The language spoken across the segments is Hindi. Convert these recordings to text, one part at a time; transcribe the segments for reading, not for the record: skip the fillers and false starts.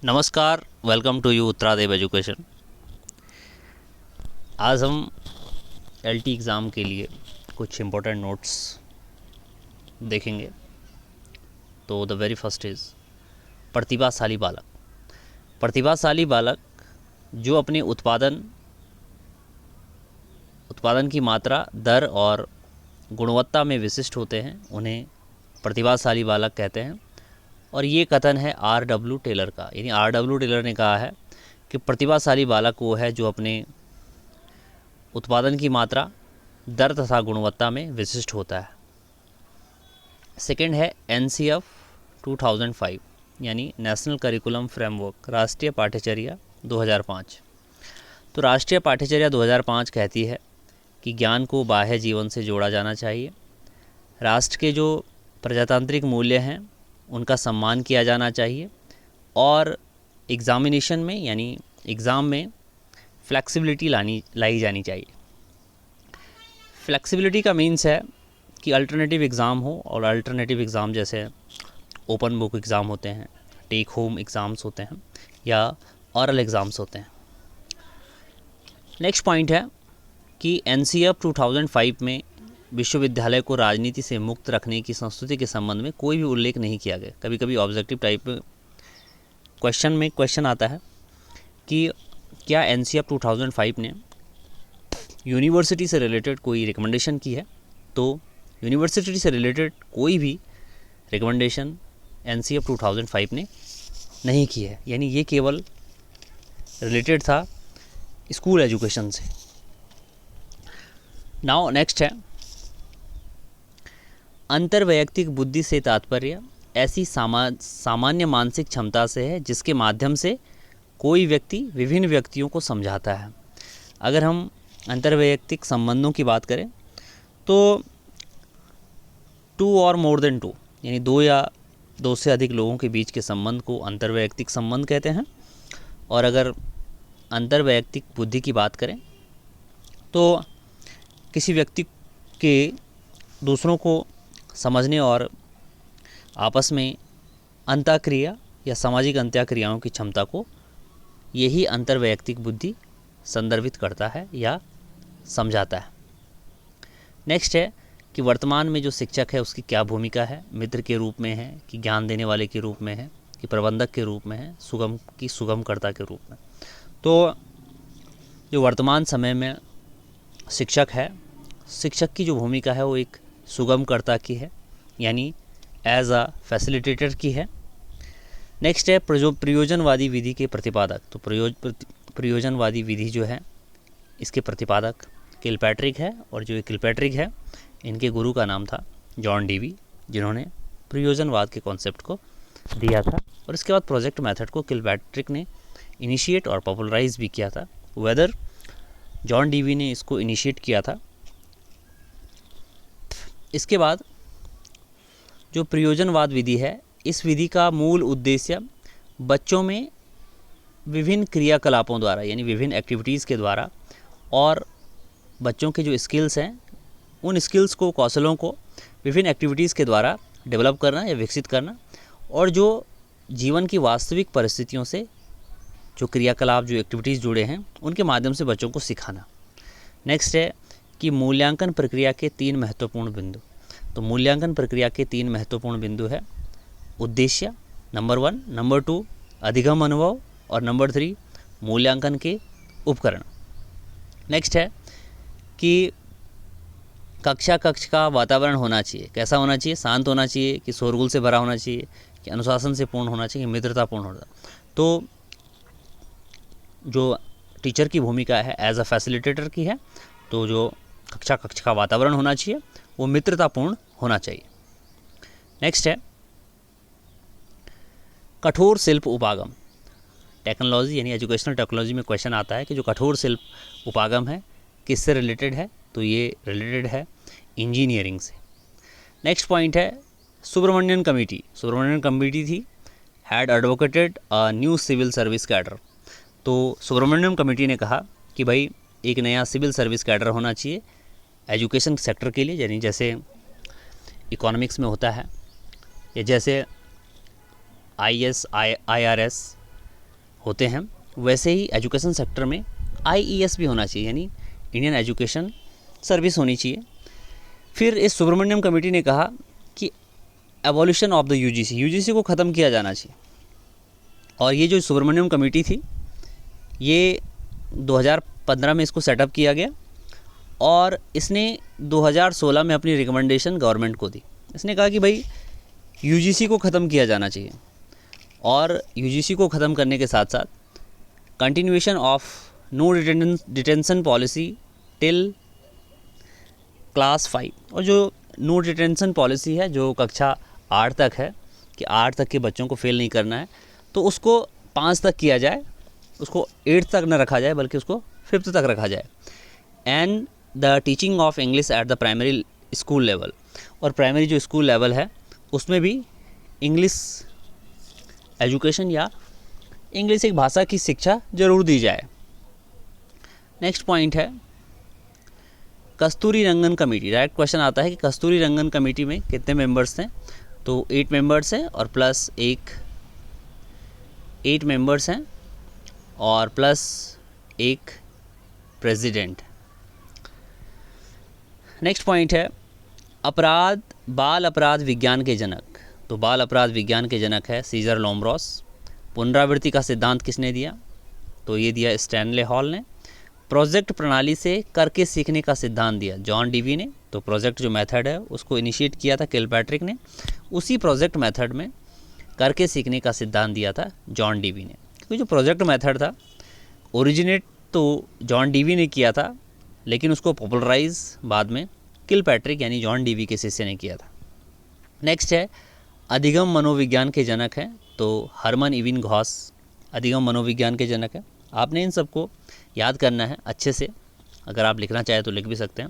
नमस्कार, वेलकम टू यू उत्तरादेव एजुकेशन। आज हम एलटी एग्ज़ाम के लिए कुछ इम्पोर्टेंट नोट्स देखेंगे। तो द वेरी फर्स्ट इज़ प्रतिभाशाली बालक। प्रतिभाशाली बालक जो अपने उत्पादन की मात्रा, दर और गुणवत्ता में विशिष्ट होते हैं, उन्हें प्रतिभाशाली बालक कहते हैं। और ये कथन है R.W. टेलर का, यानी R.W. टेलर ने कहा है कि प्रतिभाशाली बालक वो है जो अपने उत्पादन की मात्रा, दर तथा गुणवत्ता में विशिष्ट होता है। सेकंड है NCF 2005, यानी नेशनल करिकुलम फ्रेमवर्क, राष्ट्रीय पाठ्यचर्या 2005। तो राष्ट्रीय पाठ्यचर्या 2005 कहती है कि ज्ञान को बाह्य जीवन से जोड़ा जाना चाहिए। राष्ट्र के जो प्रजातांत्रिक मूल्य हैं उनका सम्मान किया जाना चाहिए और एग्ज़ामिनेशन में, यानी एग्ज़ाम में फ्लेक्सिबिलिटी लाई जानी चाहिए। फ्लेक्सिबिलिटी का मीन्स है कि अल्टरनेटिव एग्ज़ाम हो, और अल्टरनेटिव एग्ज़ाम जैसे ओपन बुक एग्ज़ाम होते हैं, टेक होम एग्ज़ाम्स होते हैं या ऑरल एग्ज़ाम्स होते हैं। नेक्स्ट पॉइंट है कि NCF 2005 में विश्वविद्यालय को राजनीति से मुक्त रखने की संस्कृति के संबंध में कोई भी उल्लेख नहीं किया गया। कभी कभी ऑब्जेक्टिव टाइप क्वेश्चन आता है कि क्या NCF 2005 ने यूनिवर्सिटी से रिलेटेड कोई रिकमेंडेशन की है। तो यूनिवर्सिटी से रिलेटेड कोई भी रिकमेंडेशन NCF 2005 ने नहीं की है, यानी ये केवल रिलेटेड था स्कूल एजुकेशन से। नाउ नेक्स्ट है अंतर्वैयक्तिक बुद्धि से तात्पर्य ऐसी सामान्य मानसिक क्षमता से है जिसके माध्यम से कोई व्यक्ति विभिन्न व्यक्तियों को समझाता है। अगर हम अंतर्वैयक्तिक संबंधों की बात करें तो 2 और मोर देन 2, यानी 2 या 2 से अधिक लोगों के बीच के संबंध को अंतर्वैयक्तिक संबंध कहते हैं। और अगर अंतर्वैयक्तिक बुद्धि की बात करें तो किसी व्यक्ति के दूसरों को समझने और आपस में अंतःक्रिया या सामाजिक अंतःक्रियाओं की क्षमता को यही अंतर्वैयक्तिक बुद्धि संदर्भित करता है या समझाता है। नेक्स्ट है कि वर्तमान में जो शिक्षक है उसकी क्या भूमिका है। मित्र के रूप में है, कि ज्ञान देने वाले के रूप में है, कि प्रबंधक के रूप में है, सुगमकर्ता के रूप में। तो जो वर्तमान समय में शिक्षक है, शिक्षक की जो भूमिका है वो एक सुगमकर्ता की है, यानी एज अ फैसिलिटेटर की है। नेक्स्ट है प्रयोजनवादी विधि के प्रतिपादक। तो प्रयोजनवादी विधि जो है इसके प्रतिपादक किलपैट्रिक है, और जो किलपैट्रिक है इनके गुरु का नाम था जॉन डीवी, जिन्होंने प्रयोजनवाद के कॉन्सेप्ट को दिया था। और इसके बाद प्रोजेक्ट मेथड को किलपैट्रिक ने इनिशिएट और पॉपुलराइज भी किया था। वेदर जॉन डीवी ने इसको इनिशिएट किया था। इसके बाद जो प्रयोजनवाद विधि है, इस विधि का मूल उद्देश्य बच्चों में विभिन्न क्रियाकलापों द्वारा, यानी विभिन्न एक्टिविटीज़ के द्वारा, और बच्चों के जो स्किल्स हैं उन स्किल्स को, कौशलों को विभिन्न एक्टिविटीज़ के द्वारा डेवलप करना या विकसित करना, और जो जीवन की वास्तविक परिस्थितियों से जो क्रियाकलाप, जो एक्टिविटीज़ जुड़े हैं उनके माध्यम से बच्चों को सिखाना। नेक्स्ट है कि मूल्यांकन प्रक्रिया के 3 महत्वपूर्ण बिंदु। तो मूल्यांकन प्रक्रिया के 3 महत्वपूर्ण बिंदु है उद्देश्य, नंबर 1, नंबर 2 अधिगम अनुभव, और नंबर 3 मूल्यांकन के उपकरण। नेक्स्ट है कि कक्ष का वातावरण होना चाहिए, कैसा होना चाहिए, शांत होना चाहिए, कि शोरगुल से भरा होना चाहिए, कि अनुशासन से पूर्ण होना चाहिए, मित्रतापूर्ण होना। तो जो टीचर की भूमिका है एज अ फैसिलिटेटर की है, तो जो कक्ष का वातावरण होना चाहिए वो मित्रतापूर्ण होना चाहिए। नेक्स्ट है कठोर शिल्प उपागम। टेक्नोलॉजी यानी एजुकेशनल टेक्नोलॉजी में क्वेश्चन आता है कि जो कठोर शिल्प उपागम है किससे रिलेटेड है। तो ये रिलेटेड है इंजीनियरिंग से। नेक्स्ट पॉइंट है सुब्रमण्यन कमेटी थी, had advocated a new civil service cadre. तो सुब्रमण्यम कमेटी ने कहा कि भाई एक नया सिविल सर्विस कैडर होना चाहिए एजुकेशन सेक्टर के लिए, यानी जैसे इकोनॉमिक्स में होता है, या जैसे IAS IRS होते हैं वैसे ही एजुकेशन सेक्टर में IES भी होना चाहिए, यानी इंडियन एजुकेशन सर्विस होनी चाहिए। फिर इस सुब्रमण्यम कमेटी ने कहा कि एवोल्यूशन ऑफ द यूजीसी को ख़त्म किया जाना चाहिए। और ये जो सुब्रमण्यम कमेटी थी ये 2015 में इसको सेटअप किया गया और इसने 2016 में अपनी रिकमेंडेशन गवर्नमेंट को दी। इसने कहा कि भाई यूजीसी को ख़त्म किया जाना चाहिए और यूजीसी को ख़त्म करने के साथ साथ continuation of no detention policy till class 5, और जो नो डिटेंशन पॉलिसी है जो कक्षा 8 तक है कि 8 तक के बच्चों को फेल नहीं करना है, तो उसको 5 तक किया जाए, उसको 8 तक न रखा जाए बल्कि उसको 5th तक रखा जाए। And the teaching of English at the primary school level, और प्राइमरी जो स्कूल लेवल है उसमें भी इंग्लिश एजुकेशन या इंग्लिश एक भाषा की शिक्षा जरूर दी जाए। नेक्स्ट पॉइंट है कस्तूरी रंगन कमेटी। डायरेक्ट क्वेश्चन आता है कि कस्तूरी रंगन कमेटी में कितने मेंबर्स हैं, तो 8 मेंबर्स हैं और प्लस 8 मेंबर्स हैं और प्लस एक प्रेसिडेंट। नेक्स्ट पॉइंट है बाल अपराध विज्ञान के जनक। तो बाल अपराध विज्ञान के जनक है सीजर लोम्ब्रॉस। पुनरावृत्ति का सिद्धांत किसने दिया, तो ये दिया स्टैनले हॉल ने। प्रोजेक्ट प्रणाली से करके सीखने का सिद्धांत दिया जॉन डीवी ने। तो प्रोजेक्ट जो मेथड है उसको इनिशिएट किया था किलपैट्रिक ने। उसी प्रोजेक्ट मेथड में करके सीखने का सिद्धांत दिया था जॉन डीवी ने। क्योंकि जो प्रोजेक्ट मेथड था ओरिजिनेट तो जॉन डीवी ने किया था, लेकिन उसको पॉपुलराइज बाद में किलपैट्रिक यानी जॉन डीवी के शिष्य ने किया था। नेक्स्ट है अधिगम मनोविज्ञान के जनक हैं, तो हरमन इविन-घॉस अधिगम मनोविज्ञान के जनक है। आपने इन सबको याद करना है अच्छे से, अगर आप लिखना चाहें तो लिख भी सकते हैं।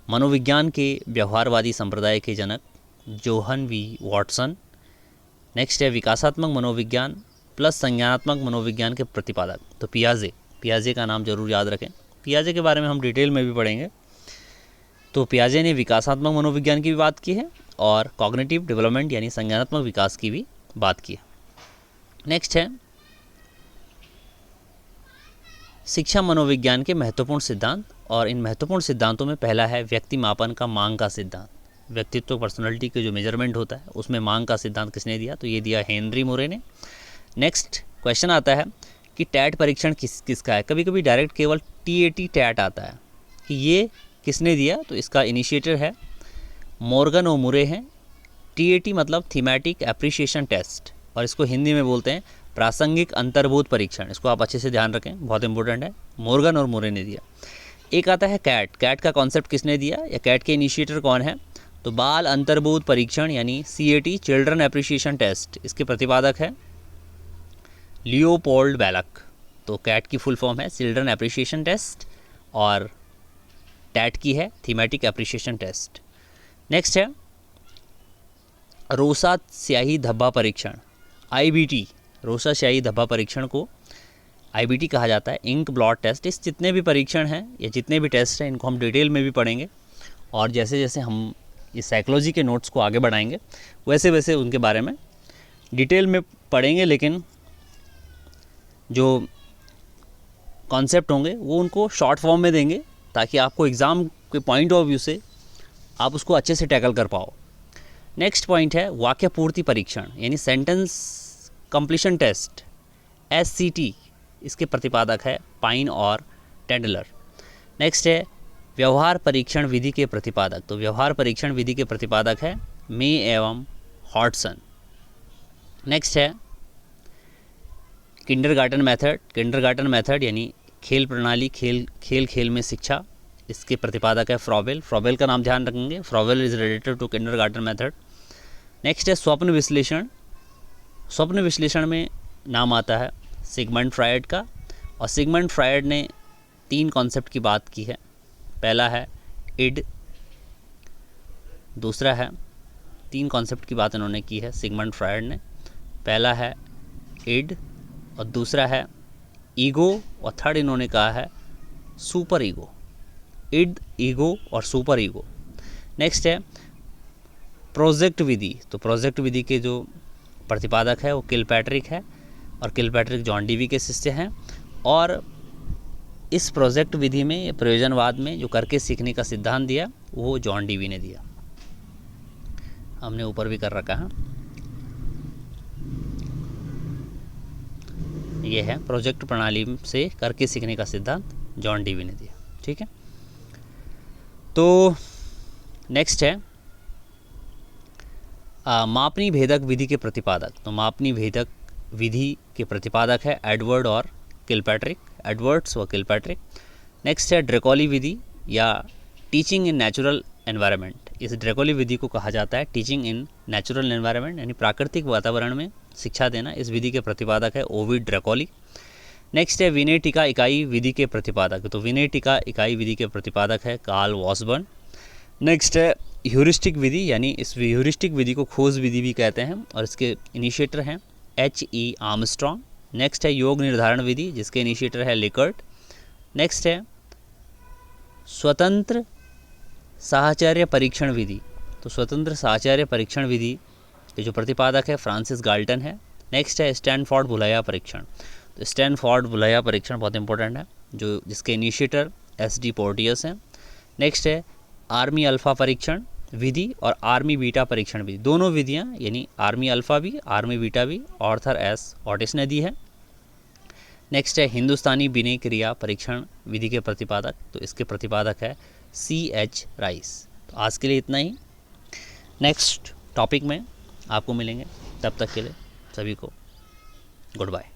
मनोविज्ञान के व्यवहारवादी संप्रदाय के जनक जोहन वी वॉटसन। नेक्स्ट है विकासात्मक मनोविज्ञान प्लस संज्ञानात्मक मनोविज्ञान के प्रतिपादक, तो पियाजे का नाम जरूर याद रखें। पियाजे के बारे में हम डिटेल में भी पढ़ेंगे। तो पियाजे ने विकासात्मक मनोविज्ञान की भी बात की है और कॉग्निटिव डेवलपमेंट यानी संज्ञानात्मक विकास की भी बात की है। नेक्स्ट है शिक्षा मनोविज्ञान के महत्वपूर्ण सिद्धांत, और इन महत्वपूर्ण सिद्धांतों में पहला है व्यक्ति मापन का मांग का सिद्धांत। व्यक्तित्व पर्सनालिटी के जो मेजरमेंट होता है उसमें मांग का सिद्धांत किसने दिया, तो ये दिया हेनरी मोरे ने। नेक्स्ट क्वेश्चन आता है कि टैट परीक्षण किसका है। कभी कभी डायरेक्ट केवल TAT टैट आता है कि ये किसने दिया, तो इसका इनिशिएटर है मॉर्गन और मुरे हैं। TAT मतलब थीमेटिक एप्रिशिएशन टेस्ट, और इसको हिंदी में बोलते हैं प्रासंगिक अंतर्बोध परीक्षण। इसको आप अच्छे से ध्यान रखें, बहुत इंपॉर्टेंट है। मॉर्गन और मुरे ने दिया। एक आता है कैट का कॉन्सेप्ट किसने दिया या कैट के इनिशिएटर कौन है, तो बाल अंतर्बोध परीक्षण यानी CAT चिल्ड्रन एप्रिशिएशन टेस्ट, इसके प्रतिपादक है लियोपोल्ड बैलक। तो कैट की फुल फॉर्म है चिल्ड्रन एप्रिशिएशन टेस्ट और टैट की है थीमेटिक एप्रिशिएशन टेस्ट। नेक्स्ट है रोसा स्याही धब्बा परीक्षण IBT। रोसा स्याही धब्बा परीक्षण को IBT कहा जाता है, इंक ब्लॉट टेस्ट। इस जितने भी परीक्षण हैं या जितने भी टेस्ट हैं इनको हम डिटेल में भी पढ़ेंगे, और जैसे जैसे हम इस साइकोलॉजी के नोट्स को आगे बढ़ाएंगे वैसे वैसे उनके बारे में डिटेल में पढ़ेंगे, लेकिन जो कॉन्सेप्ट होंगे वो उनको शॉर्ट फॉर्म में देंगे ताकि आपको एग्ज़ाम के पॉइंट ऑफ व्यू से आप उसको अच्छे से टैकल कर पाओ। नेक्स्ट पॉइंट है वाक्य पूर्ति परीक्षण यानी सेंटेंस कंप्लीशन टेस्ट SCT, इसके प्रतिपादक है पाइन और टेंडलर। नेक्स्ट है व्यवहार परीक्षण विधि के प्रतिपादक, तो व्यवहार परीक्षण विधि के प्रतिपादक है मे एवं हॉटसन। नेक्स्ट है किंडरगार्टन मेथड यानी खेल प्रणाली, खेल में शिक्षा, इसके प्रतिपादक है फ्रॉबेल का नाम ध्यान रखेंगे, Froebel is related to kindergarten method. Next है स्वप्न विश्लेषण में नाम आता है सिगमंड फ्रायड का, और सिगमंड फ्रायड ने 3 कॉन्सेप्ट की बात की है। पहला है इड, दूसरा है 3 कॉन्सेप्ट की बात इन्होंने की है सिगमंड फ्रायड ने। पहला है इड और दूसरा है ईगो और थर्ड इन्होंने कहा है सुपर ईगो। इड, ईगो और सुपर ईगो। नेक्स्ट है प्रोजेक्ट विधि, तो प्रोजेक्ट विधि के जो प्रतिपादक है वो किलपैट्रिक है। और किलपैट्रिक जॉन डीवी के शिष्य हैं। और इस प्रोजेक्ट विधि में, प्रयोजनवाद में जो करके सीखने का सिद्धांत दिया वो जॉन डीवी ने दिया। हमने ऊपर भी कर रखा है, ये है प्रोजेक्ट प्रणाली से करके सीखने का सिद्धांत जॉन डीवी ने दिया। ठीक है, तो नेक्स्ट है मापनी भेदक विधि के प्रतिपादक। तो मापनी भेदक विधि के प्रतिपादक है एडवर्ड और किलपैट्रिक, एडवर्ड्स व किलपैट्रिक। नेक्स्ट है ड्रेकोली विधि या टीचिंग इन नेचुरल एनवायरनमेंट। इस ड्रेकोली विधि को कहा जाता है टीचिंग इन नेचुरल एनवायरनमेंट, यानी प्राकृतिक वातावरण में शिक्षा देना। इस विधि के प्रतिपादक है ओविड ड्रेकोली। नेक्स्ट है विनय टीका इकाई विधि के प्रतिपादक। तो विनय टीका इकाई विधि के प्रतिपादक है कार्ल वॉसबर्न। नेक्स्ट है ह्यूरिस्टिक विधि, यानी इस ह्यूरिस्टिक विधि को खोज विधि भी कहते हैं और इसके इनिशिएटर हैं H.E. आर्मस्ट्रॉन्ग। नेक्स्ट है योग निर्धारण विधि जिसके इनिशिएटर है लिकर्ट। नेक्स्ट है स्वतंत्र साहचर्य परीक्षण विधि। तो स्वतंत्र साहचर्य परीक्षण विधि के जो प्रतिपादक है फ्रांसिस गाल्टन है। नेक्स्ट है स्टैनफोर्ड बुलाया परीक्षण। तो स्टैनफोर्ड बुलाया परीक्षण बहुत इंपॉर्टेंट है, जो जिसके इनिशिएटर S.D. पोर्टियस हैं। नेक्स्ट है आर्मी अल्फ़ा परीक्षण विधि और आर्मी बीटा परीक्षण विधि। दोनों विधियां यानी आर्मी अल्फ़ा भी आर्मी बीटा भी आर्थर एस ऑटिस ने दी है। नेक्स्ट है हिंदुस्तानी विनय क्रिया परीक्षण विधि के प्रतिपादक। तो इसके प्रतिपादक है C.H. राइस। तो आज के लिए इतना ही, नेक्स्ट टॉपिक में आपको मिलेंगे। तब तक के लिए सभी को गुड बाय।